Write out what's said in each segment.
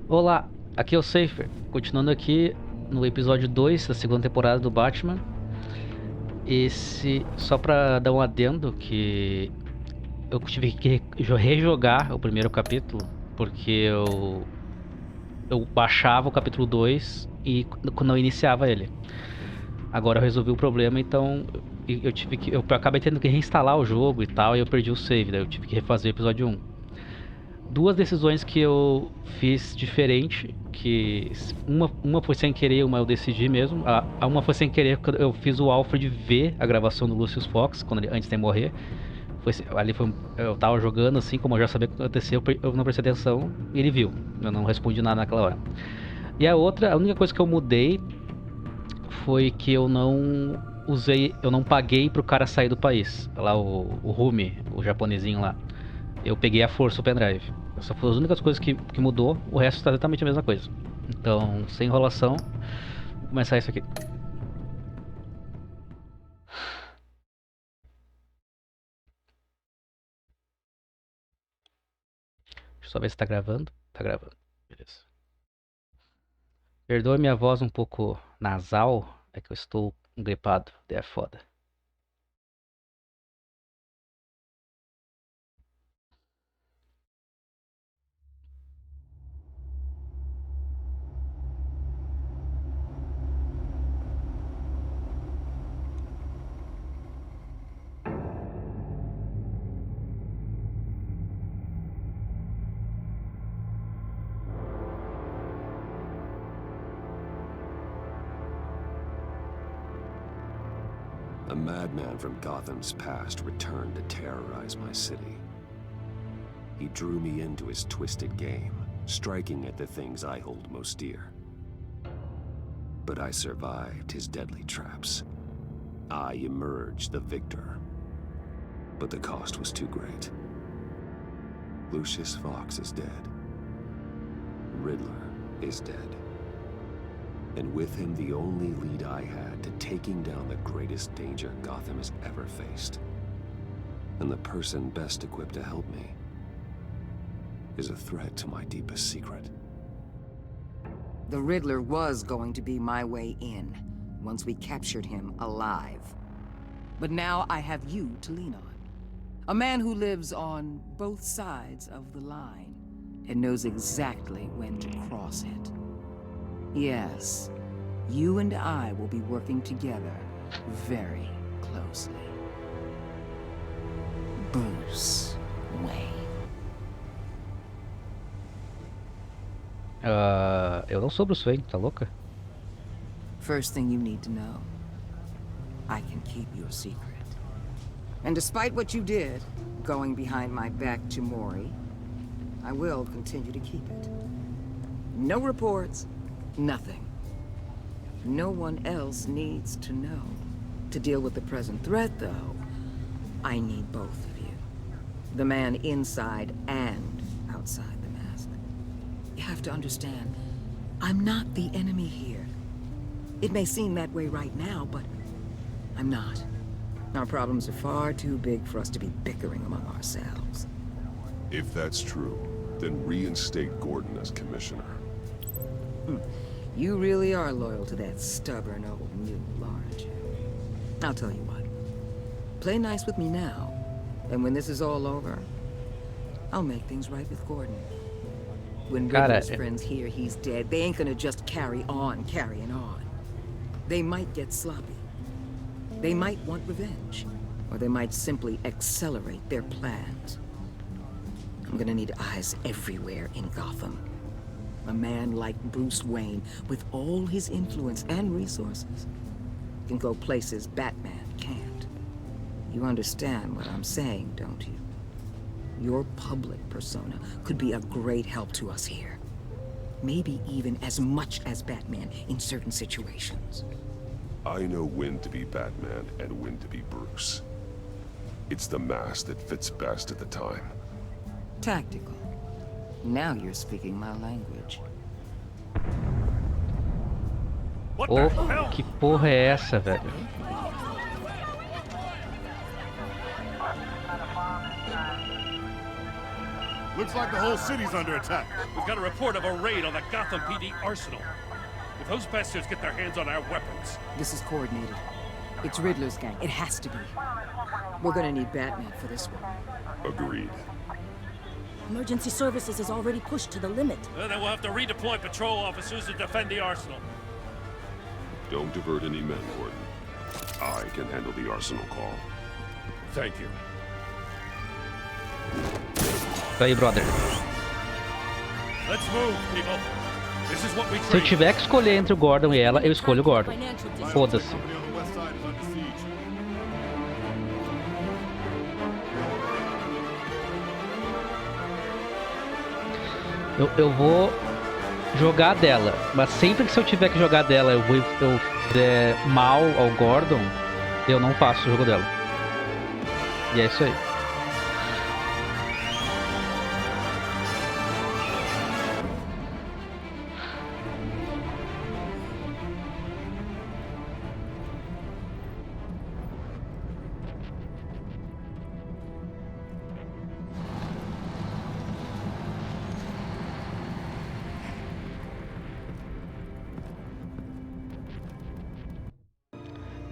Olá, aqui é o Seifer, continuando aqui no episódio 2 da segunda temporada do Batman. Só pra dar um adendo, que eu tive que rejogar o primeiro capítulo, porque eu baixava o capítulo 2 e não iniciava ele. Agora eu resolvi o problema, então eu acabei tendo que reinstalar o jogo e tal, e eu perdi o save, daí eu tive que refazer o episódio 1. Duas decisões que eu fiz diferente, que uma foi sem querer, uma eu decidi mesmo. A uma foi sem querer, porque eu fiz o Alfred ver a gravação do Lucius Fox antes de morrer. Eu tava jogando assim, como eu já sabia o que aconteceu, eu não prestei atenção e ele viu. Eu não respondi nada naquela hora. E a única coisa que eu mudei foi que eu não paguei pro cara sair do país. Lá o Rumi, o japonesinho lá. Eu peguei à força o pendrive. Essas foram as únicas coisas que mudou, o resto está exatamente a mesma coisa. Então, sem enrolação, vou começar isso aqui. Deixa eu só ver se tá gravando. Tá gravando. Beleza. Perdoe minha voz um pouco nasal, é que eu estou gripado, é foda. A madman from Gotham's past returned to terrorize my city. He drew me into his twisted game, striking at the things I hold most dear. But I survived his deadly traps. I emerged the victor. But the cost was too great. Lucius Fox is dead. Riddler is dead. And with him, the only lead I had to taking down the greatest danger Gotham has ever faced. And the person best equipped to help me is a threat to my deepest secret. The Riddler was going to be my way in, once we captured him alive. But now I have you to lean on. A man who lives on both sides of the line and knows exactly when to cross it. Yes, you and I will be working together very closely. Bruce Wayne. Eu não sou Bruce Wayne, tá louca? First thing you need to know, I can keep your secret. And despite what you did, going behind my back to Maury, I will continue to keep it. No reports, nothing. No one else needs to know. To deal with the present threat, though, I need both of you. The man inside and outside the mask. You have to understand, I'm not the enemy here. It may seem that way right now, but I'm not. Our problems are far too big for us to be bickering among ourselves. If that's true, then reinstate Gordon as commissioner. You really are loyal to that stubborn old mule, aren't you? I'll tell you what. Play nice with me now, and when this is all over, I'll make things right with Gordon. When Riddler's friends hear he's dead, they ain't gonna just carry on carrying on. They might get sloppy. They might want revenge, or they might simply accelerate their plans. I'm gonna need eyes everywhere in Gotham. A man like Bruce Wayne, with all his influence and resources, can go places Batman can't. You understand what I'm saying, don't you? Your public persona could be a great help to us here. Maybe even as much as Batman in certain situations. I know when to be Batman and when to be Bruce. It's the mask that fits best at the time. Tactical. Now you're speaking my language. Oh, que porra é essa, velho? Looks like the whole city's under attack. We've got a report of a raid on the Gotham PD arsenal. If those bastards get their hands on our weapons... This is coordinated. It's Riddler's gang. It has to be. We're gonna need Batman for this one. Agreed. Emergency services is already pushed to the limit. Then we'll have to redeploy patrol officers to defend the arsenal. Don't divert any men, Gordon. I can handle the arsenal call. Thank you. Aí, brother. Let's move, people. This is what we Se eu tiver que escolher entre o Gordon e ela, eu escolho o Gordon. Foda-se. Company on the west side is under siege. Eu vou jogar dela, mas sempre que se eu tiver que jogar dela eu der mal ao Gordon, eu não faço o jogo dela. E é isso aí.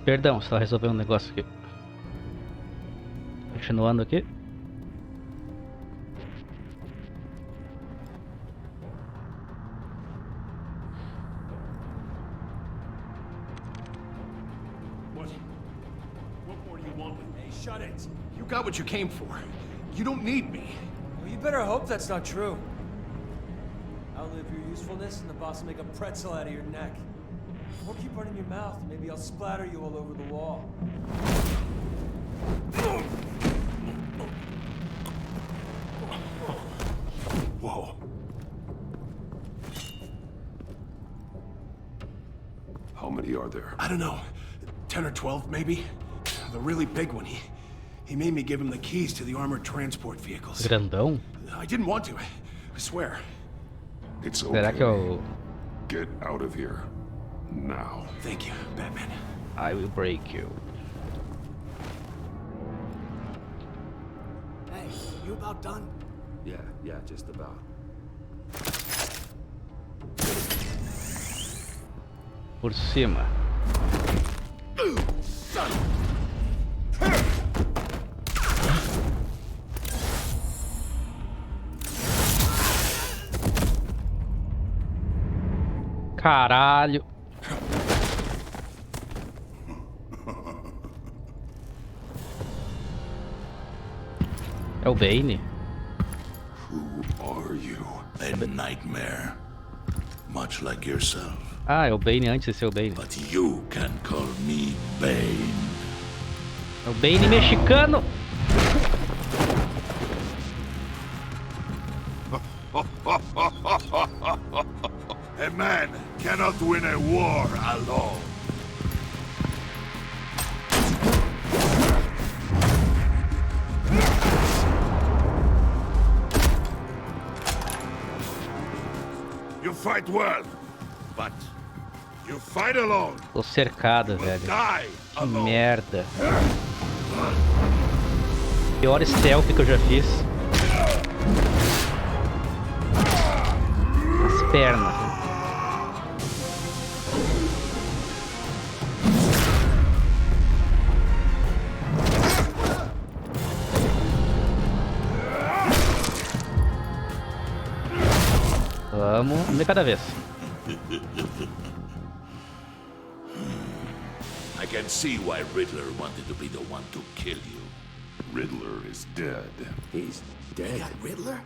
Perdão, só resolver um negócio aqui. Continuando aqui. What more do you want? Hey, shut it. You got what you came for. You don't need me. Well, you better hope that's not true. Outlive your usefulness and the boss will make a pretzel out of your neck. Or keep running your mouth and maybe I'll splatter you all over the wall. Whoa. How many are there? I don't know. 10 or 12, maybe? The really big one, he made me give him the keys to the armored transport vehicles. Grandão? I didn't want to. I swear. It's Será que okay. eu... Get out of here. Now. Thank you, Batman. I will break you. Hey, you about done? Yeah, just about. Por cima. Caralho. É o Bane? Who are you? A nightmare, much like yourself. Ah, é o Bane antes de ser o Bane. But you can call me Bane. É o Bane mexicano. A man cannot win a war alone. You fight well, but you fight alone. Tô cercado, You will velho. die Que alone. merda. Pior stealth que eu já fiz. As pernas. Vamos, um de cada vez. I can see why Riddler wanted to be the one to kill you. Riddler is dead. He's dead. Riddler?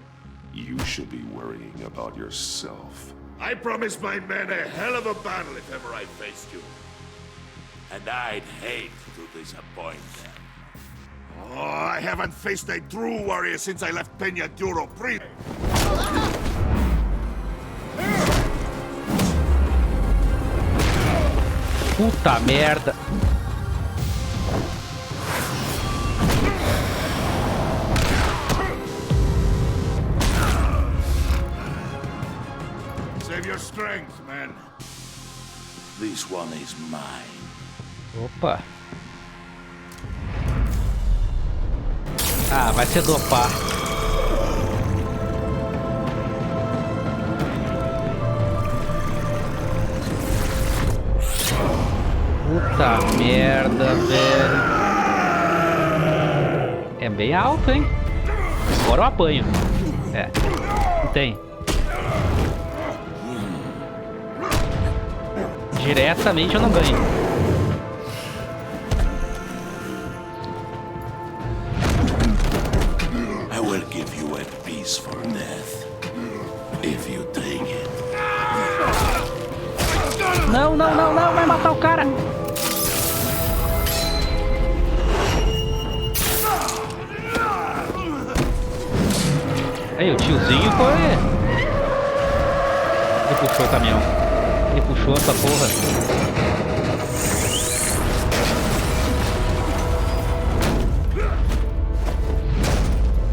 You should be worrying about yourself. I promised my men a hell of a battle if ever I faced you. And I'd hate to disappoint them. Oh, I haven't faced a true warrior since I left Peña Duro Pre. Puta merda. Save your strength, man. This one is mine. Opa. Ah, vai ser dopar. Puta merda, velho. É bem alto, hein? Agora eu apanho. É. Não tem. Diretamente eu não ganho. I will give you a peaceful death if you take it. Não, não, não, não, vai matar o cara. Aí, o tiozinho foi... Ele puxou o caminhão. Ele puxou essa porra.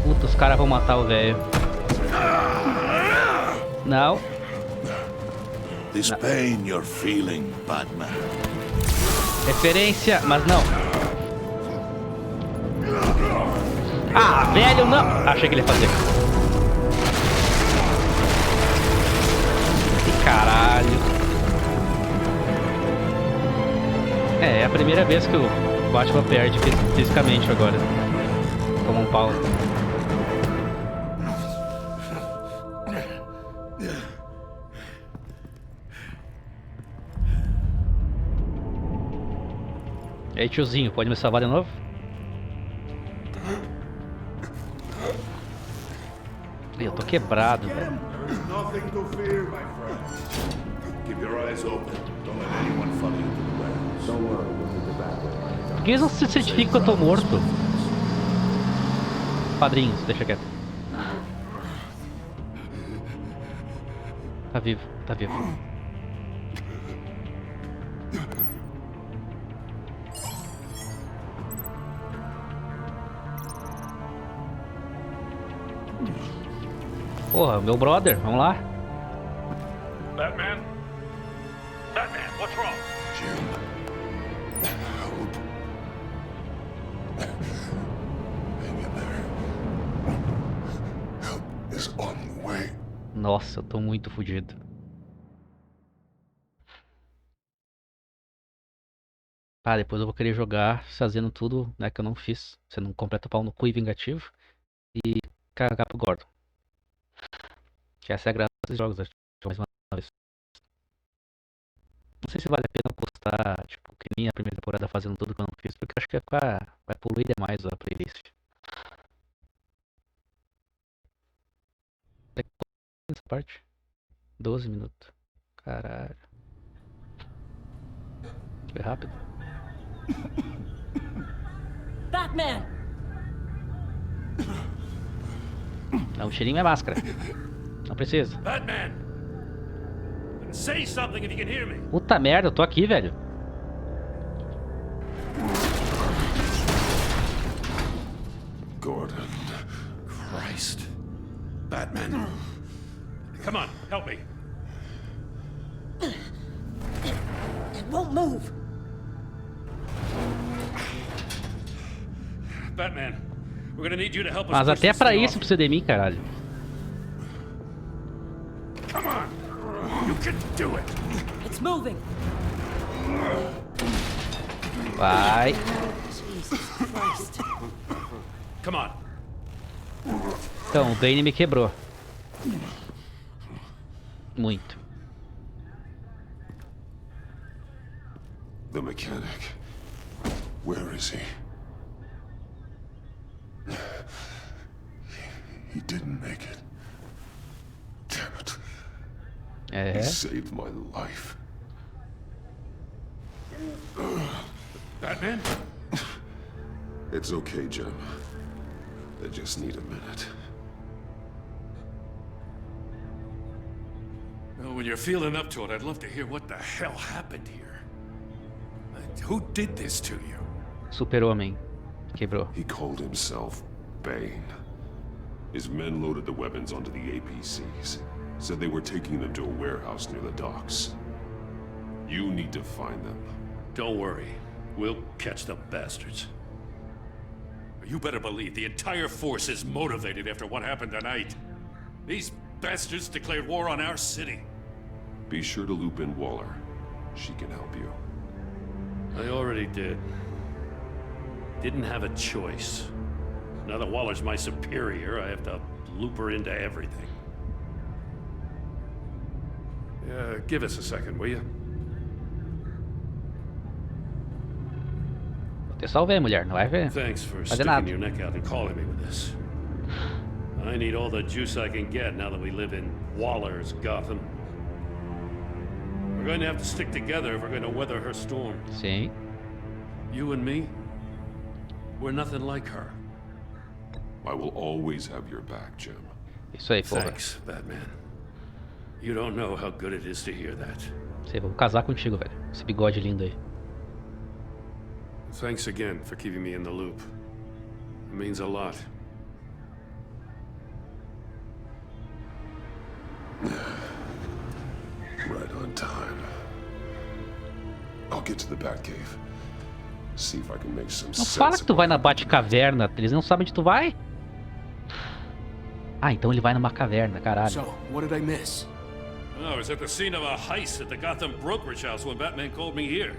Puta, os caras vão matar o velho. Não. This pain you're feeling, Batman. Referência, mas não. Ah, velho, não. Achei que ele ia fazer. Que caralho. É a primeira vez que o Batman perde fisicamente agora. Toma um pau. E aí, tiozinho, pode me salvar de novo? Eu tô quebrado, velho. There's nothing to fear, my friend. Keep your eyes open. Don't let anyone follow you to the warehouse. Don't worry, we'll do the back way. Por que eles não se certificam que eu tô morto? Padrinhos, deixa quieto. Tá vivo, tá vivo. Porra, meu brother, vamos lá. Batman? Batman, what's wrong? Jim, help. Hang in there. Help is on the way. Nossa, eu tô muito fodido. Ah, depois eu vou querer jogar fazendo tudo, né, que eu não fiz. Sendo um completo pau no cu e vingativo. E cagar pro Gordon. Que essa é a graça dos jogos, acho que mais uma vez. Não sei se vale a pena postar, tipo, que nem a primeira temporada fazendo tudo que eu não fiz, porque eu acho que vai poluir demais a playlist. Essa parte? 12 minutos. Caralho. Foi rápido. Batman! Não, tirinho é máscara. Não precisa. Batman! Say something if you can hear me. Puta merda, eu tô aqui, velho. Gordon. Christ. Batman. Come on, help me. It won't move. Batman, we're gonna need you to help us. Mas push até this pra thing isso off. precisa de mim, caralho. Come on, you can do it. It's moving. Vai. Jesus Christ. Come on. Então, o Bane me quebrou. Muito. The mechanic. Where is he? He didn't make it. Damn it. He saved my life. Batman? It's okay, Jim. I just need a minute. Well, when you're feeling up to it, I'd love to hear what the hell happened here. Who did this to you? Super-Homem. Quebrou. He called himself Bane. His men loaded the weapons onto the APCs. Said they were taking them to a warehouse near the docks. You need to find them. Don't worry. We'll catch the bastards. You better believe the entire force is motivated after what happened tonight. These bastards declared war on our city. Be sure to loop in Waller. She can help you. I already did. Didn't have a choice. Now that Waller's my superior, I have to loop her into everything. Yeah, give us a second, will you? Eu te salvei, mulher, não vai ver? Thanks for Fazer sticking nada. your neck out and calling me with this. I need all the juice I can get now that we live in Waller's Gotham. We're going to have to stick together if we're going to weather her storm. Sim. You and me, we're nothing like her. I will always have your back, Jim. Isso aí, porra. Thanks, Batman. You don't know how good it is to hear that. Sei, vou casar contigo, velho. Esse bigode lindo aí. Thanks again for keeping me in the loop. It means a lot. Right on time. I'll get to the Batcave. See if I can make some Não sense. fala que tu vai na Batcaverna. Eles não sabem onde tu vai? Ah, então ele vai numa caverna, caralho. So, what did I miss? Oh, I was at the scene of a heist at the Gotham brokerage house when Batman called me here.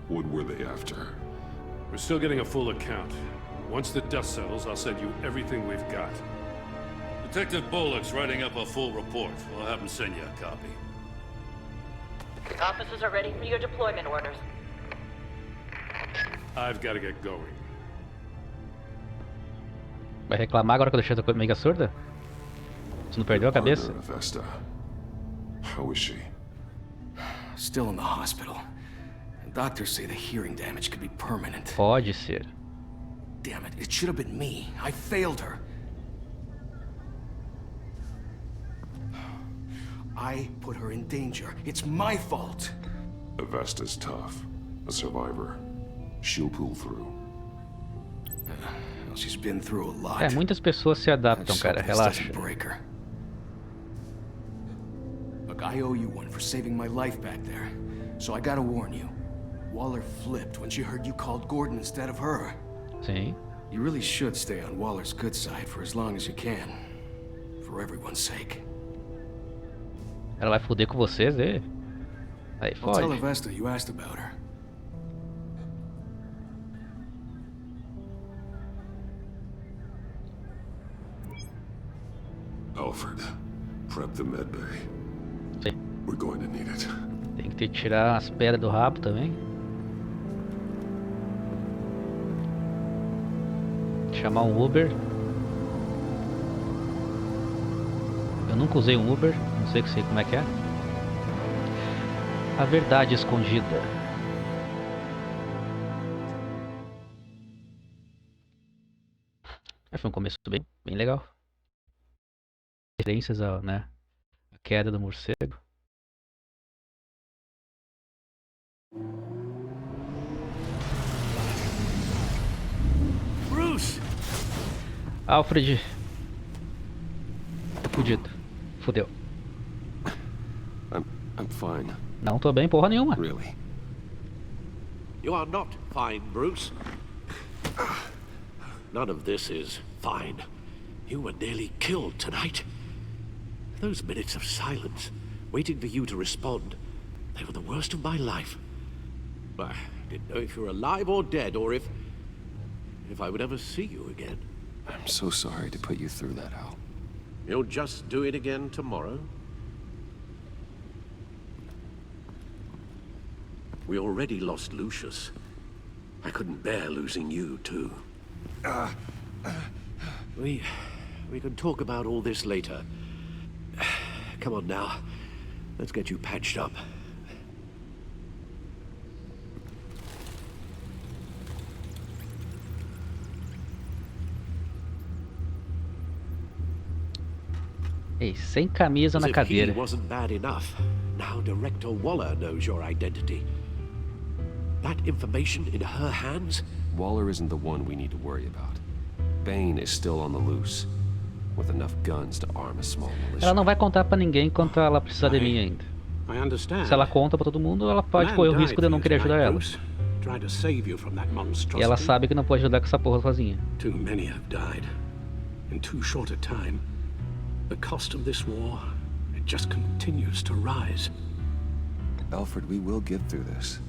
What were they after? We're still getting a full account. Once the dust settles, I'll send you everything we've got. Detective Bullock's writing up a full report. I'll have him send you a copy. Officers are ready for your deployment orders. I've got to get going. Vai reclamar agora que eu deixei a tua mega surda? Você não perdeu a cabeça? Vesta. How is she? Still in the hospital. And doctors say the hearing damage could be permanent. Pode ser. Damn it, it should have been me. I failed her. I put her in danger. It's my fault. Vesta's tough. A survivor. She'll pull through. Well, she's been through a lot. É, muitas pessoas se adaptam, cara. Relaxa. Look, I owe you one for saving my life back there. So I gotta warn you. Waller flipped when she heard you called Gordon instead of her. Sim. You really should stay on Waller's good side for as long as you can. For everyone's sake. Ela vai foder com vocês, e? Aí I'll tell fode. Vesta you asked about her. Alfred, prep the medbay. Sim. We're going to need it. Tem que tirar as pedras do rabo também. Chamar um Uber. Eu nunca usei um Uber, não sei como é que é. A verdade escondida. Foi um começo bem legal. Referências ao, né, a queda do morcego. Bruce! Alfred. Fudido. Fudeu. I'm fine. Não tô bem porra nenhuma. Really? You are not fine, Bruce. None of this is fine. You were nearly killed tonight. Those minutes of silence, waiting for you to respond, they were the worst of my life. I didn't know if you were alive or dead, or if I would ever see you again. I'm so sorry to put you through that, Al. You'll just do it again tomorrow? We already lost Lucius. I couldn't bear losing you, too. We can talk about all this later. Come on now. Let's get you patched up. Ei, sem camisa na As if cadeira. he wasn't bad enough. Now Director Waller knows your identity. That information in her hands? Waller isn't the one we need to worry about. Bane is still on the loose, with enough guns to arm a small militia. Ela não vai contar pra ninguém enquanto ela precisar de mim ainda. I understand. Se ela conta pra todo mundo, ela pode correr o risco de eu não querer ajudar ela. Trying to save you from that monstrosity. E ela sabe que não pode ajudar com essa porra sozinha. Too many have died in too short a time. The cost of this war, it just continues to rise. Alfred, we will get through this.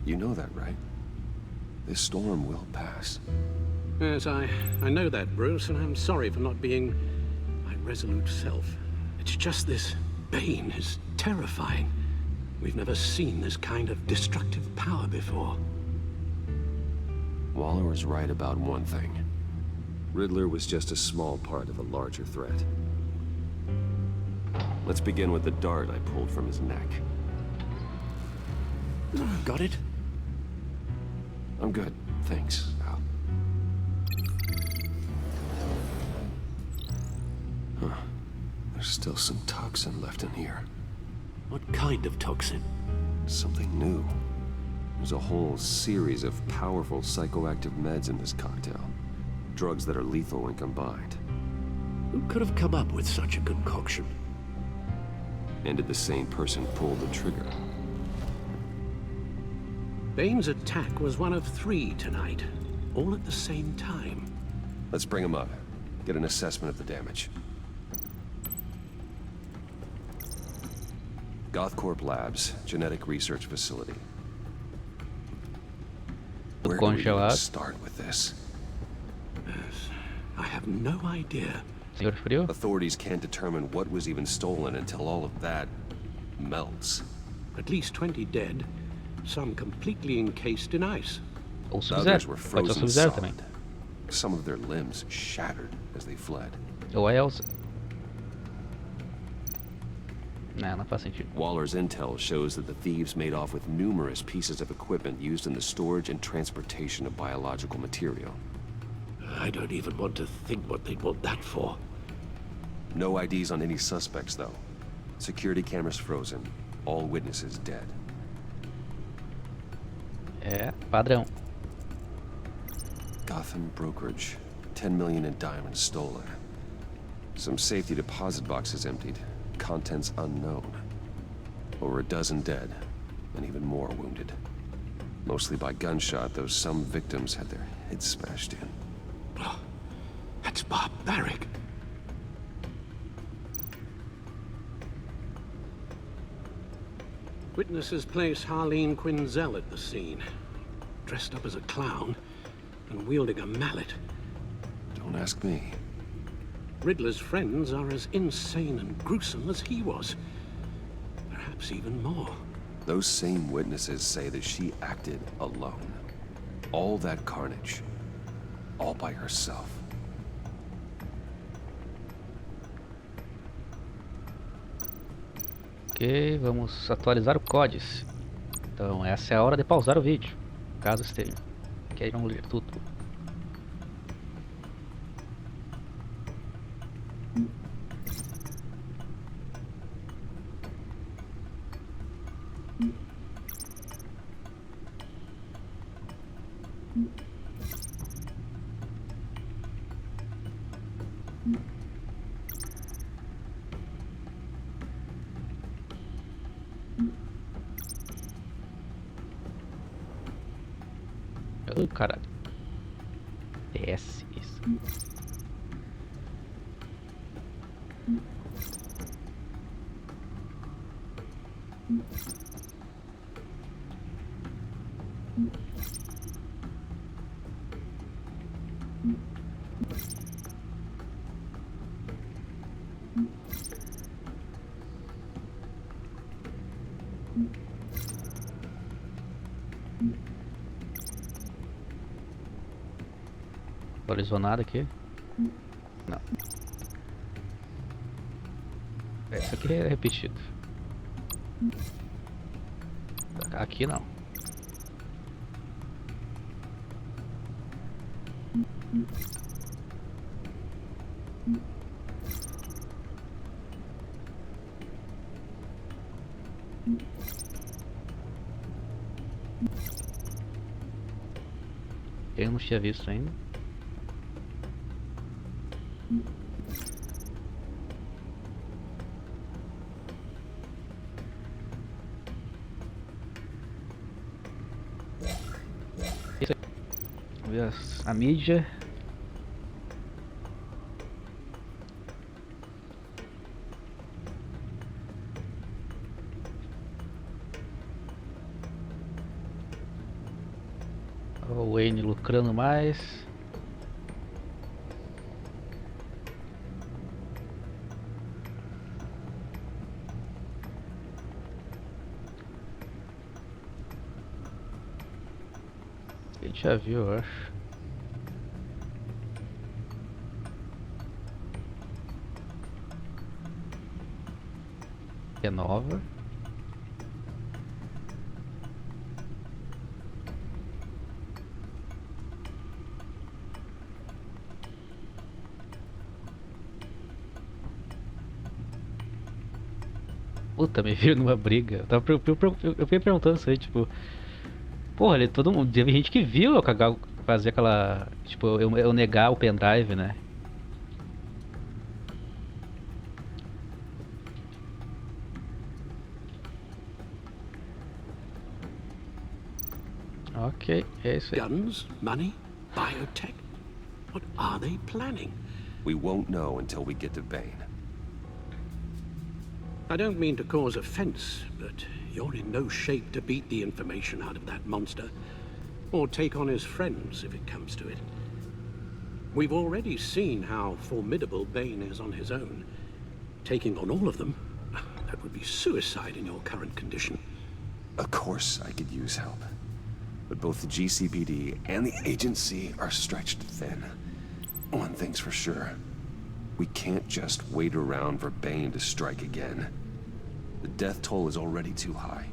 You know that, right? This storm will pass. Yes, I know that, Bruce, and I'm sorry for not being my resolute self. It's just this Bane is terrifying. We've never seen this kind of destructive power before. Waller was right about one thing. Riddler was just a small part of a larger threat. Let's begin with the dart I pulled from his neck. Got it? I'm good, thanks, Al. Huh. There's still some toxin left in here. What kind of toxin? Something new. There's a whole series of powerful psychoactive meds in this cocktail. Drugs that are lethal when combined. Who could have come up with such a concoction? And did the same person pull the trigger? Bane's attack was one of 3 tonight, all at the same time. Let's bring him up. Get an assessment of the damage. Gothcorp Labs, genetic research facility. Where do we even start with this? Yes, I have no idea. Senhor Frio? Authorities can't determine what was even stolen until all of that melts. At least 20 dead, some completely encased in ice. Ou Others were Sub-Zero. Pode ser o frozen Sub-Zero também. solid. Some of their limbs shattered as they fled. Ou a Elsa. Não faz sentido. Waller's intel shows that the thieves made off with numerous pieces of equipment used in the storage and transportation of biological material. I don't even want to think what they'd want that for. No IDs on any suspects, though. Security cameras frozen. All witnesses dead. É, padrão. Gotham brokerage. 10 million in diamonds stolen. Some safety deposit boxes emptied. Contents unknown. Over a dozen dead, and even more wounded. Mostly by gunshot, though some victims had their heads smashed in. Oh, that's barbaric. Witnesses place Harleen Quinzel at the scene, dressed up as a clown and wielding a mallet. Don't ask me. Riddler's friends are as insane and gruesome as he was. Perhaps even more. Those same witnesses say that she acted alone. All that carnage. All by herself. Ok, vamos atualizar o códice. Então essa é a hora de pausar o vídeo, caso esteja. Queiram ler tudo. Oh, caralho. Desce isso. Atualizou nada aqui? Não. Essa aqui é repetido. Aqui não. Eu não tinha visto ainda. Vamos ver a mídia. O Wayne lucrando mais. A gente já viu, eu acho. É nova. Puta, me viram numa briga. Eu fiquei perguntando isso aí, tipo. Porra, todo mundo. Teve gente que viu eu cagar, fazer aquela. Tipo, eu negar o pendrive, né? Ok, é isso aí. Guns, money, biotech. What are they planning? We won't know until we get to Bane. I don't mean to cause offense, but you're in no shape to beat the information out of that monster, or take on his friends if it comes to it. We've already seen how formidable Bane is on his own. Taking on all of them, that would be suicide in your current condition. Of course I could use help. But both the GCPD and the agency are stretched thin. One thing's for sure. We can't just wait around for Bane to strike again. The death toll is already too high.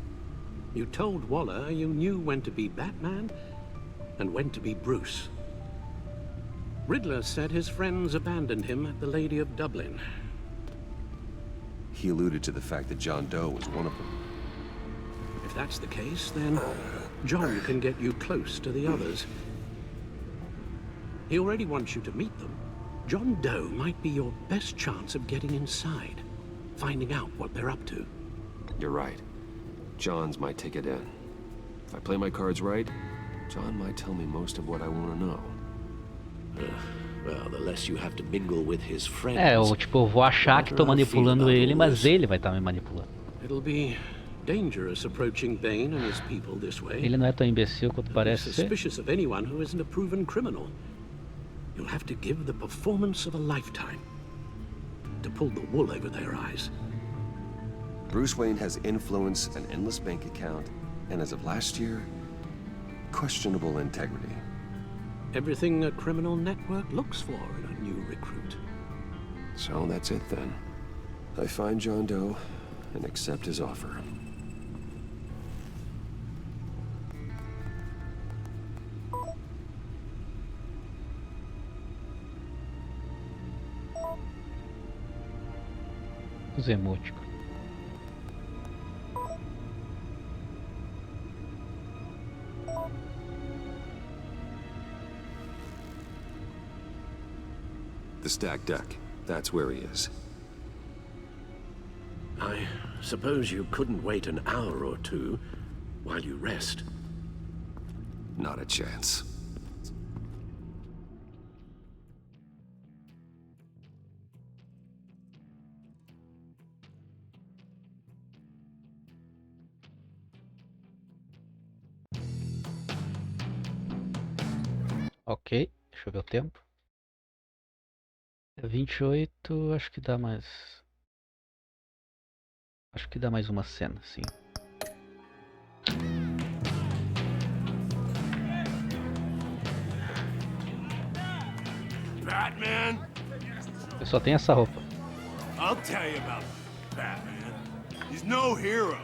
You told Waller you knew when to be Batman and when to be Bruce. Riddler said his friends abandoned him at the Lady of Dublin. He alluded to the fact that John Doe was one of them. If that's the case, then John can get you close to the others. He already wants you to meet them. John Doe might be your best chance of getting inside, finding out what they're up to. You're right. John's my ticket in. If I play my cards right, John might tell me most of what I want to know. Well, the less you have to mingle with his friends. Eu vou achar que tô manipulando ele, mas ele vai estar me manipulando. It'll be dangerous approaching Bane and his people this way. Ele não é tão imbecil quanto parece ser. Suspicious of anyone who isn't a proven criminal. You'll have to give the performance of a lifetime to pull the wool over their eyes. Bruce Wayne has influence, an endless bank account, and as of last year, questionable integrity. Everything a criminal network looks for in a new recruit. So that's it then. I find John Doe and accept his offer. Os emóticos. The stacked deck. That's where he is. I suppose you couldn't wait an hour or two while you rest. Not a chance. Ok, deixa eu ver o tempo. 28, acho que dá mais. Acho que dá mais uma cena, sim. Batman? Eu só tenho essa roupa. I'll tell you about Batman. He's no hero.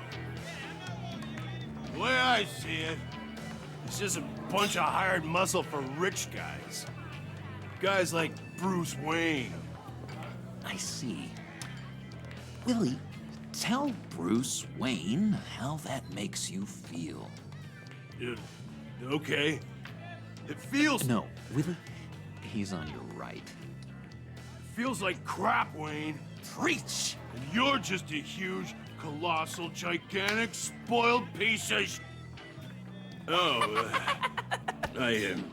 The way I see it, he's just a bunch of hired muscle for rich guys. Guys like Bruce Wayne. I see. Willie, tell Bruce Wayne how that makes you feel. Okay. It feels... No, Willie, he's on your right. It feels like crap, Wayne. Preach! And you're just a huge, colossal, gigantic, spoiled piece of sh... Oh, I am...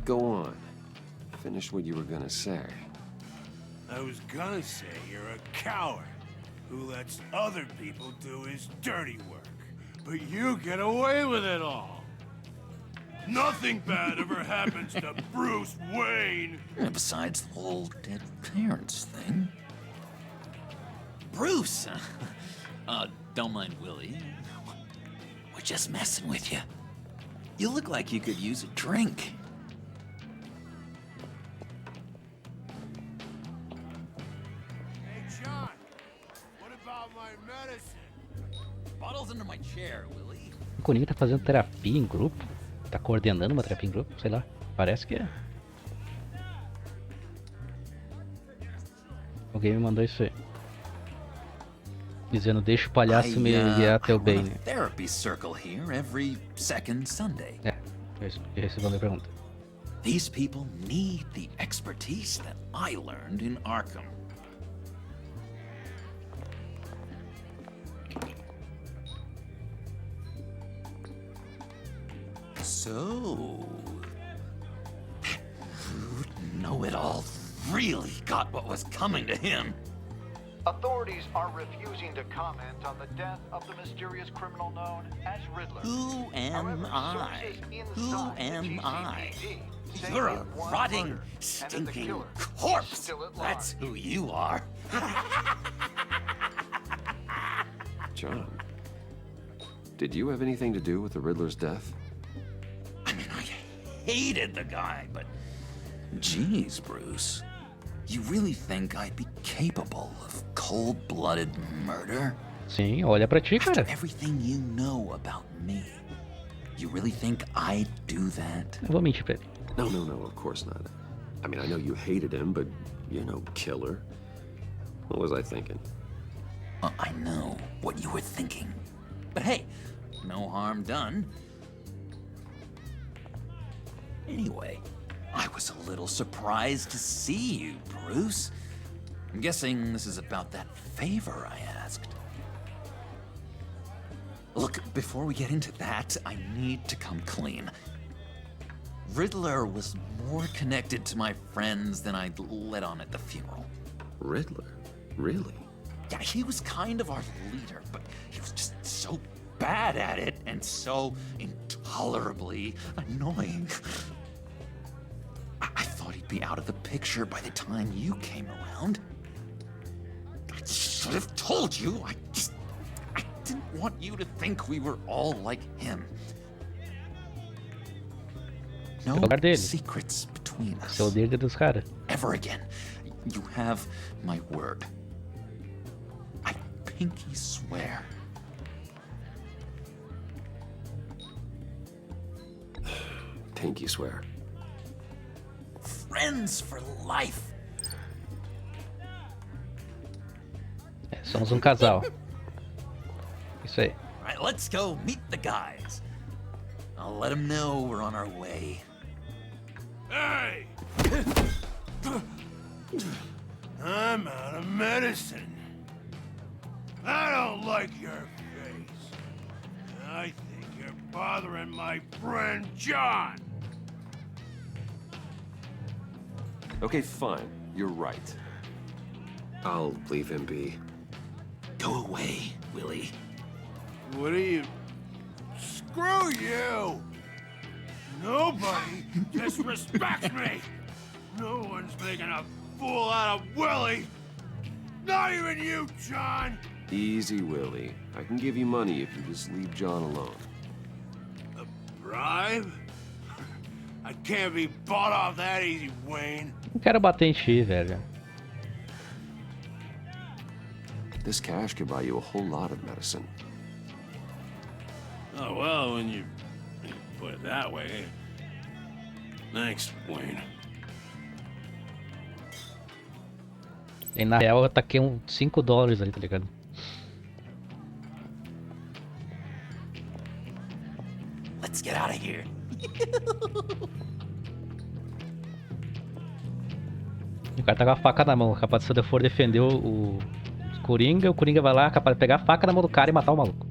Go on. Finish what you were gonna say. I was gonna say you're a coward who lets other people do his dirty work. But you get away with it all. Nothing bad ever happens to Bruce Wayne. Besides the whole dead parents thing. Bruce! Don't mind Willie. We're just messing with you. You look like you could use a drink. Hey, John. What about my medicine? Bottle's under my chair, Willie. O Coringa tá fazendo terapia em grupo? Tá coordenando uma terapia em grupo? Sei lá. Parece que é. Alguém me mandou isso aí. Dizendo, deixa o palhaço me guiar até o bem, né? Therapy circle here every second Sunday. É, eu respondi a pergunta. These people need the expertise that I learned in Arkham. So, know-it-all really got what was coming to him. Authorities are refusing to comment on the death of the mysterious criminal known as Riddler. Who am I? Who am I? You're a rotting, stinking corpse. That's who you are. John, did you have anything to do with the Riddler's death? I mean, I hated the guy, but geez, Bruce. You really think I'd be capable of cold-blooded murder? Sim, olha pra ti, cara. After everything you know about me, you really think I'd do that? Eu vou mentir pra ele. No, of course not. I mean, I know you hated him, but, you know, killer. What was I thinking? I know what you were thinking. But hey, no harm done. Anyway, I was a little surprised to see you, Bruce. I'm guessing this is about that favor I asked. Look, before we get into that, I need to come clean. Riddler was more connected to my friends than I'd let on at the funeral. Riddler? Really? Yeah, he was kind of our leader, but he was just so bad at it and so intolerably annoying. I thought he'd be out of the picture by the time you came around. I should have told you. I didn't want you to think we were all like him. No secrets between us. Esse é o líder dos caras. Ever again. You have my word. I pinky swear. Pinky swear. Friends for life. É, somos casal. Isso aí. All right, let's go meet the guys. I'll let them know we're on our way. Hey! I'm out of medicine. I don't like your face. I think you're bothering my friend John. Okay, fine. You're right. I'll leave him be. Go away, Willie. What are you... Screw you! Nobody disrespects me! No one's making a fool out of Willie! Not even you, John! Easy, Willie. I can give you money if you just leave John alone. A bribe? I can't be bought off that easy, Wayne. Não quero bater em ti, velho. This cash could buy you a whole lot of medicine. Oh, well, when you put it that way. Thanks, Wayne. E na real eu taquei uns $5 ali, tá ligado? Let's get out of here. O cara tá com a faca na mão, capaz se eu for defender o Coringa vai lá, capaz de pegar a faca na mão do cara e matar o maluco.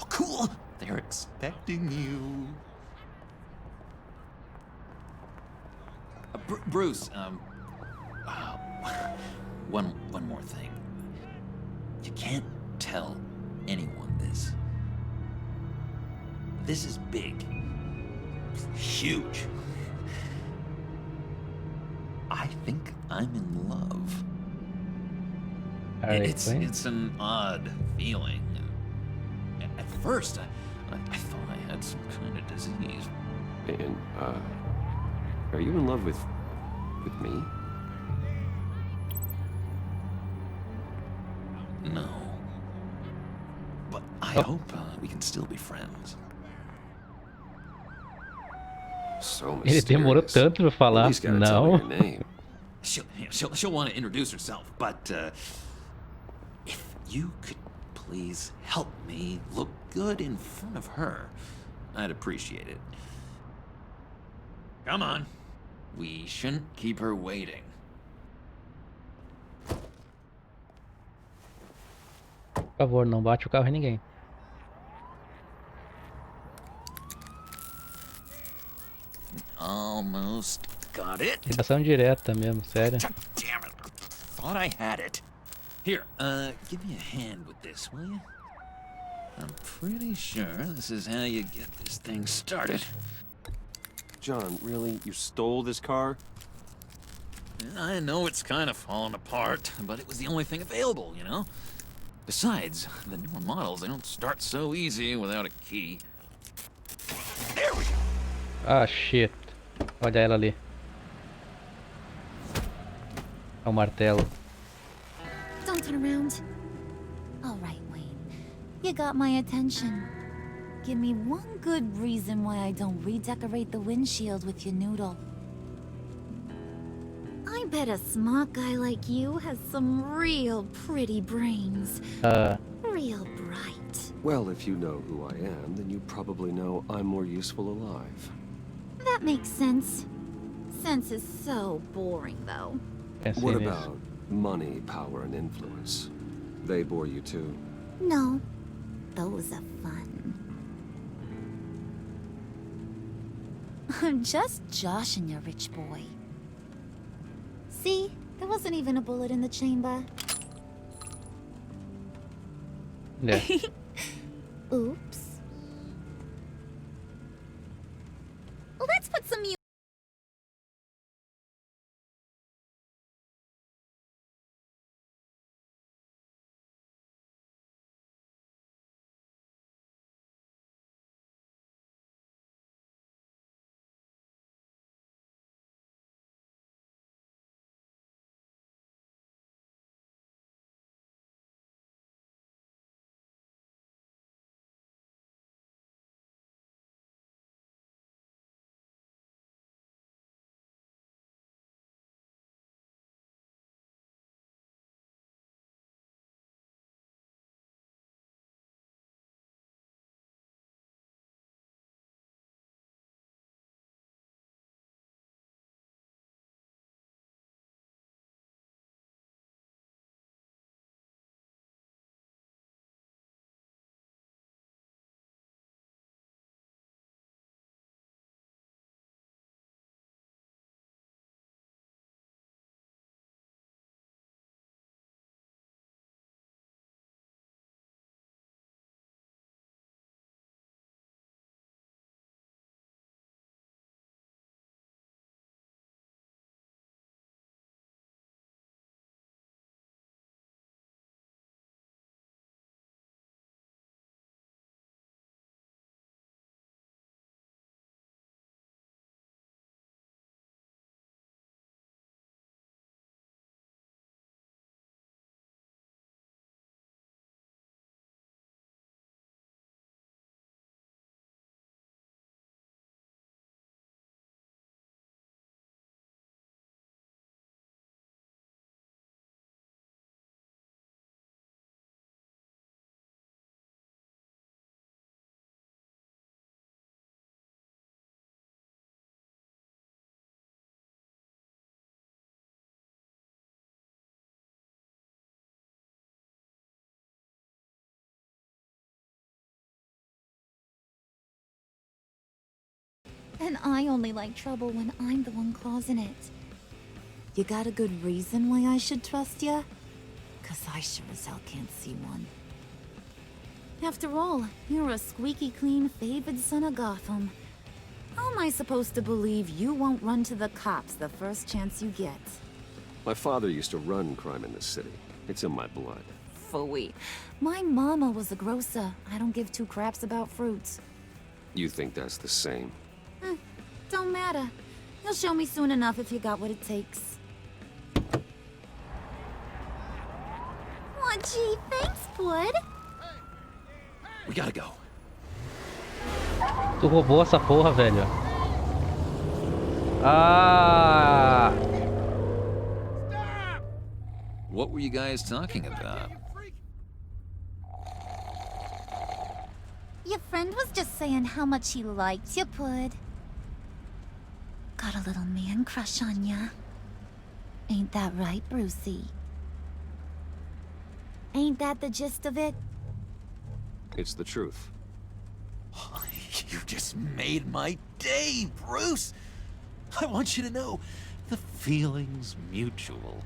Oh, cool. They're expecting you. Bruce, one more thing. You can't tell anyone this. This is big. Huge. I think I'm in love. It's an odd feeling. At first, I thought I had some kind of disease. And, are you in love with me? No. But I hope we can still be friends. So Ele demorou tanto pra falar. Não. She'll want to introduce herself, but if you could please help me look good in front of her, I'd appreciate it. Come on. We shouldn't keep her waiting. Por favor, não bate o carro em ninguém. Almost got it. Ligação direta mesmo, sério. Damn it. Thought I had it. Here, give me a hand with this, will you? I'm pretty sure this is how you get this thing started. John, really? You stole this car? I know it's kind of falling apart, but it was the only thing available, you know? Besides, the newer models, they don't start so easy without a key. There we go. Ah, shit. Olha ela ali. É o martelo. Don't turn around. All right, Wayne. You got my attention. Give me one good reason why I don't redecorate the windshield with your noodle. I bet a smart guy like you has some real pretty brains. Real bright. Well, if you know who I am, then you probably know I'm more useful alive. That makes sense. Sense is so boring, though. What about money, power, and influence? They bore you too? No. Those are fun. I'm just joshing you, rich boy. See? There wasn't even a bullet in the chamber. Yeah. Oops. Let's put some music. And I only like trouble when I'm the one causing it. You got a good reason why I should trust you? 'Cause I sure as hell can't see one. After all, you're a squeaky clean favored son of Gotham. How am I supposed to believe you won't run to the cops the first chance you get? My father used to run crime in this city. It's in my blood. Phooey. My mama was a grocer. I don't give two craps about fruits. You think that's the same? Don't matter. You'll show me soon enough if you got what it takes. Oh, gee, thanks, bud. We gotta go. Tu roubou essa porra, velho. Ah! What were you guys talking about? Your friend was just saying how much he liked you, bud. Got a little man crush on ya. Ain't that right, Brucey? Ain't that the gist of it? It's the truth. You just made my day, Bruce! I want you to know, the feeling's mutual.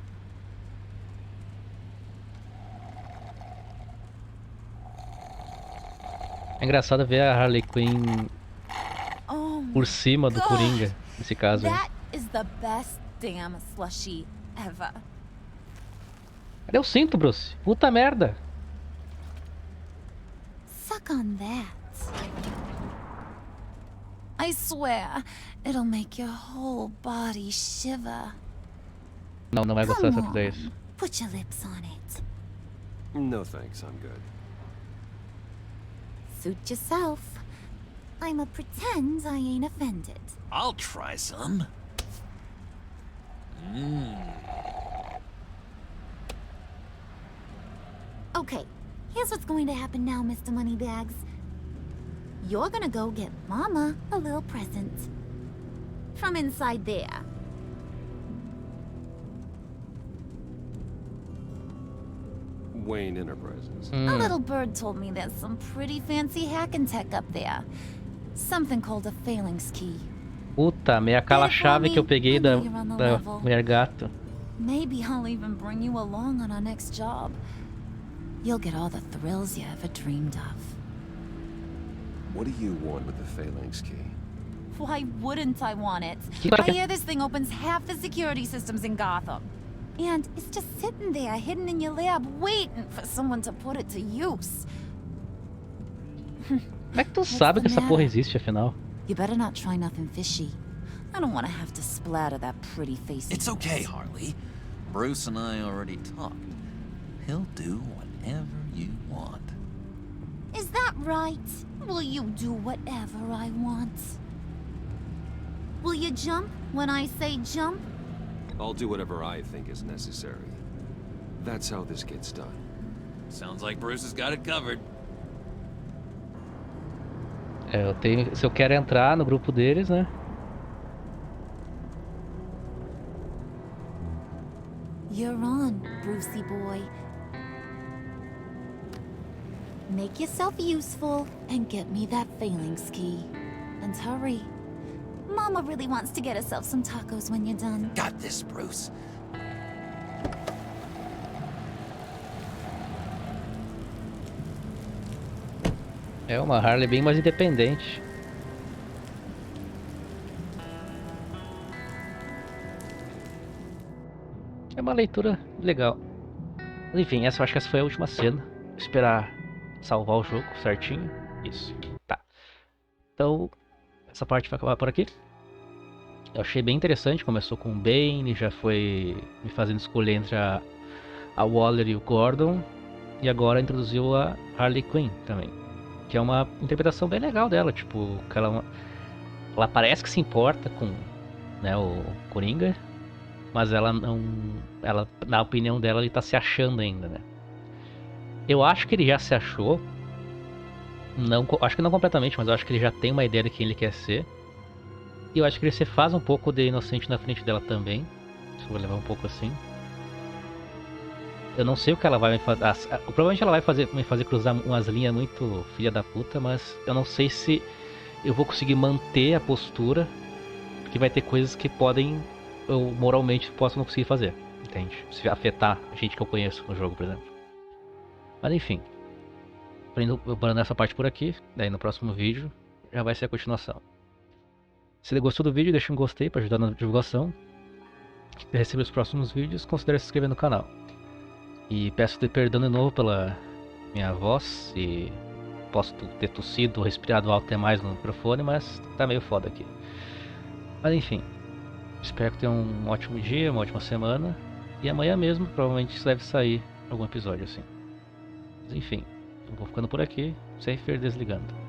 É engraçado ver a Harley Quinn por cima do Coringa, nesse caso. That is the best damn slushy ever. Cadê o cinto, Bruce? Puta merda! Suck on that. I swear, it'll make your whole body shiver. Não vai gostar dessa vez. Put your lips on it. No thanks, I'm good. Suit yourself. I'ma pretend I ain't offended. I'll try some. Okay, here's what's going to happen now, Mr. Moneybags. You're gonna go get Mama a little present. From inside there. Wayne Enterprises. A little bird told me there's some pretty fancy hacking tech up there. Something called a phalanx key. Puta, aquela chave que eu peguei da mulher gato. Maybe I'll even bring you along on our next job. You'll get all the thrills you ever dreamed of. What do you want with the phalanx key? Why wouldn't I want it? I hear this thing opens half the security systems in Gotham. And it's just sitting there, hidden in your lab, waiting for someone to put it to use. Como é que tu sabe que essa porra existe, afinal? You better not try nothing fishy. I don't want to have to splatter that pretty face. It's okay, Harley. Bruce and I already talked. He'll do whatever you want. Is that right? Will you do whatever I want? Will you jump when I say jump? I'll do whatever I think is necessary. That's how this gets done. Sounds like Bruce has got it covered. Se eu quero entrar no grupo deles, né? You're on, Brucey boy. Make yourself useful and get me that phalanx key. And hurry. Mama really wants to get herself some tacos when you're done. Got this, Bruce. É uma Harley bem mais independente. É uma leitura legal. Enfim, eu acho que essa foi a última cena. Vou esperar salvar o jogo certinho. Isso. Tá. Então, essa parte vai acabar por aqui. Eu achei bem interessante. Começou com o Bane, já foi me fazendo escolher entre a Waller e o Gordon. E agora introduziu a Harley Quinn também. Que é uma interpretação bem legal dela. Tipo, que ela parece que se importa com, né, o Coringa. Mas ela não... Ela, na opinião dela, ele tá se achando ainda, né? Eu acho que ele já se achou. Não, acho que não completamente, mas eu acho que ele já tem uma ideia de quem ele quer ser. E eu acho que ele se faz um pouco de inocente na frente dela também. Se eu vou levar um pouco assim. Eu não sei o que ela vai me fazer. Provavelmente ela vai me fazer cruzar umas linhas muito filha da puta, mas eu não sei se eu vou conseguir manter a postura. Porque vai ter coisas que podem eu moralmente posso não conseguir fazer, entende? Se afetar a gente que eu conheço no jogo, por exemplo. Mas enfim, eu parando essa parte por aqui, daí no próximo vídeo já vai ser a continuação. Se você gostou do vídeo, deixa um gostei para ajudar na divulgação. Se quer receber os próximos vídeos, considere se inscrever no canal. E peço perdão de novo pela minha voz, e posso ter tossido ou respirado alto demais no microfone, mas tá meio foda aqui. Mas enfim, espero que tenha um ótimo dia, uma ótima semana. E amanhã mesmo, provavelmente deve sair algum episódio assim. Mas enfim, eu vou ficando por aqui, Seifer desligando.